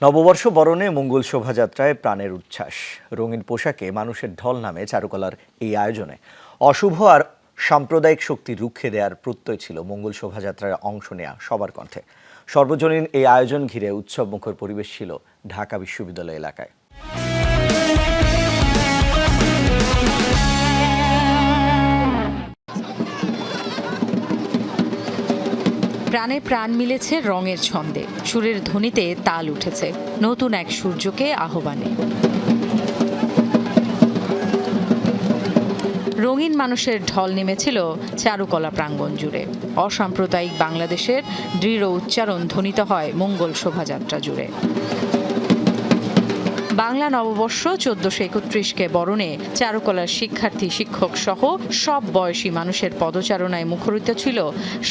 নববর্ষ বরণে মঙ্গল শোভাযাত্রায় প্রাণের উচ্ছ্বাস। রঙিন পোশাকে মানুষের ঢল নামে চারুকলার এই আয়োজনে। অশুভ আর সাম্প্রদায়িক শক্তি রুখে দেওয়ার প্রত্যয় ছিল মঙ্গল শোভাযাত্রায় অংশ নেয়া সবার কণ্ঠে। সর্বজনীন এই আয়োজন ঘিরে উৎসবমুখর পরিবেশ ছিল ঢাকা বিশ্ববিদ্যালয় এলাকায়। প্রাণে প্রাণ মিলেছে রঙের ছন্দে, সুরের ধ্বনিতে তাল উঠেছে নতুন এক সূর্যকে আহ্বানে। রঙিন মানুষের ঢল নেমেছিল চারুকলা প্রাঙ্গণ জুড়ে। অসাম্প্রদায়িক বাংলাদেশের দৃঢ় উচ্চারণ ধ্বনিত হয় মঙ্গল শোভাযাত্রা জুড়ে। বাংলা নববর্ষ 1431কে বরণে চারুকলার শিক্ষার্থী, শিক্ষক সহ সব বয়সী মানুষের পদচারণায় মুখরিত ছিল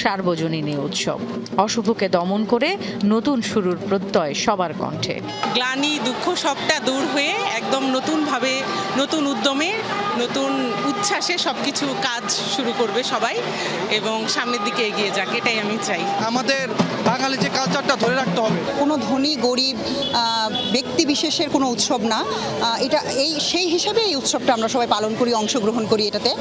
সার্বজনীন এই উৎসব। অশুভকে দমন করে নতুন শুরুর প্রত্যয় সবার কণ্ঠে। গ্লানি, দুঃখ সবটা দূর হয়ে একদম নতুনভাবে, নতুন উদ্যমে, নতুন উচ্ছ্বাসে সবকিছু কাজ শুরু করবে সবাই এবং সামনের দিকে এগিয়ে যাক, এটাই আমি চাই। আমাদের বাঙালি যে কালচারটা ধরে রাখতে হবে। কোনো ধনী গরিব ব্যক্তি বিশেষের কোনো উৎসব না, এটা সেই হিসাবে এই উৎসবটা আমরা সবাই পালন করি, অংশগ্রহণ করি এটাতে।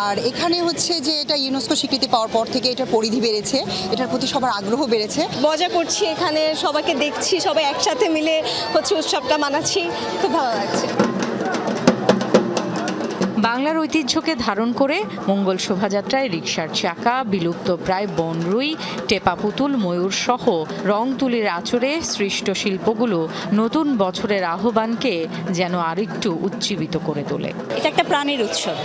আর এখানে হচ্ছে যে এটা ইউনেস্কো স্বীকৃতি পাওয়ার পর থেকে এটার পরিধি বেড়েছে, এটার প্রতি সবার আগ্রহ বেড়েছে। মজা করছি, এখানে সবাইকে দেখছি, সবাই একসাথে মিলে হচ্ছে উৎসবটা মানাচ্ছি, খুব ভালো লাগছে। বাংলার ঐতিহ্যকে ধারণ করে মঙ্গল শোভাযাত্রায় রিকশার চাকা, বিলুপ্ত প্রায় বনরুই, টেপা পুতুল, ময়ূর সহ রং তুলির আঁচড়ে সৃষ্ট শিল্পগুলো নতুন বছরের আহ্বানকে যেন আরেকটু উজ্জীবিত করে তোলে। এটা একটা প্রাণের উৎসব,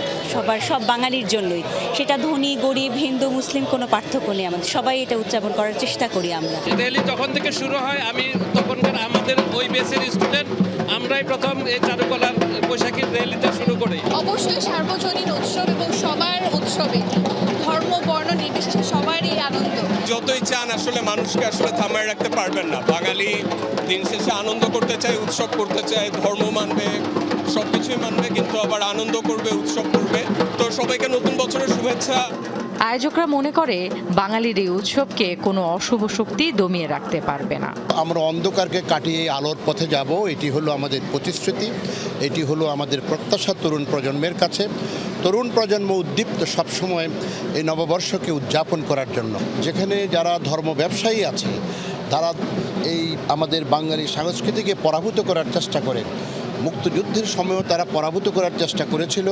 সব বাঙালির জন্যই। সেটা ধনী গরিব, হিন্দু মুসলিম কোনো পার্থক্য নেই, আমাদের সবাই এটা উদযাপন করার চেষ্টা করি আমরা। র্যালি যখন থেকে শুরু হয়, আমি তখনকার আমাদের ওই বেসের স্টুডেন্ট আমরাই প্রথম এই চারুকলার পোশাকের র্যালিতে শুরু করি। অবশ্যই সার্বজনীন উৎসব এবং সবার উৎসবে ধর্ম বর্ণ নির্বিশেষে সবারই আনন্দ। যতই চান আসলে মানুষকে আসলে থামায় রাখতে পারবেন না। বাঙালি দিন শেষে আনন্দ করতে চায়, উৎসব করতে চায়, ধর্ম মানবে, সবকিছুই মানবে, কিন্তু আবার আনন্দ করবে, উৎসব করবে। তো সবাইকে নতুন বছরের শুভেচ্ছা। আয়োজকরা মনে করে বাঙালির এই উৎসবকে কোনো অশুভ শক্তি দমিয়ে রাখতে পারবে না। আমরা অন্ধকারকে কাটিয়ে আলোর পথে যাব, এটি হলো আমাদের প্রতিশ্রুতি, এটি হলো আমাদের প্রত্যাশা তরুণ প্রজন্মের কাছে। তরুণ প্রজন্ম উদ্দীপ্ত সবসময় এই নববর্ষকে উদযাপন করার জন্য। যেখানে যারা ধর্ম ব্যবসায়ী আছে তারা এই আমাদের বাঙালি সংস্কৃতিকে পরাভূত করার চেষ্টা করে। মুক্তিযুদ্ধের সময়ও তারা পরাভূত করার চেষ্টা করেছিল,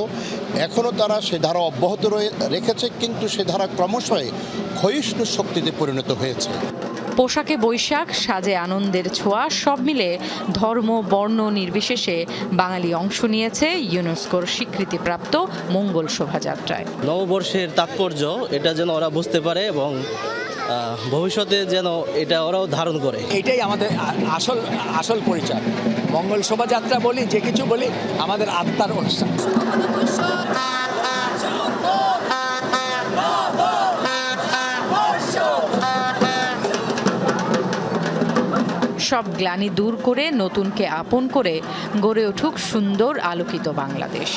এখনও তারা সে ধারা অব্যাহত রেখেছে, কিন্তু সে ধারা ক্রমশই ক্ষয়িষ্ণু শক্তিতে পরিণত হয়েছে। পোশাকে বৈশাখ, সাজে আনন্দের ছোঁয়া, সব মিলে ধর্ম বর্ণ নির্বিশেষে বাঙালি অংশ নিয়েছে ইউনেস্কোর স্বীকৃতিপ্রাপ্ত মঙ্গল শোভাযাত্রায়। নববর্ষের তাৎপর্য এটা যেন ওরা বুঝতে পারে এবং ভবিষ্যতে যেন এটা ওরাও ধারণ করে। এটাই আমাদের আসল পরিচয়। মঙ্গল শোভাযাত্রা বলি, যে কিছু বলি, আমাদের আত্মার অনুষ্ঠান। সব গ্লানি দূর করে নতুনকে আপন করে গড়ে উঠুক সুন্দর আলোকিত বাংলাদেশ।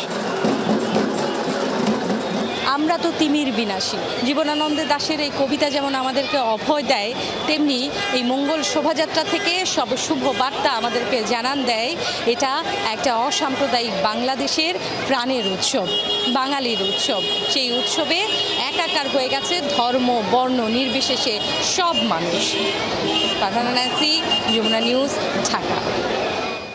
আমরা তো তিমির বিনাশী। জীবনানন্দ দাশের এই কবিতা যেমন আমাদেরকে অভয় দেয়, তেমনি এই মঙ্গল শোভাযাত্রা থেকে সব শুভ বার্তা আমাদেরকে জানান দেয় এটা একটা অসাম্প্রদায়িক বাংলাদেশের প্রাণের উৎসব, বাঙালির উৎসব। সেই উৎসবে একাকার হয়ে গেছে ধর্ম বর্ণ নির্বিশেষে সব মানুষ। পাঠানা ন্যান্সি, যমুনা নিউজ, ঢাকা।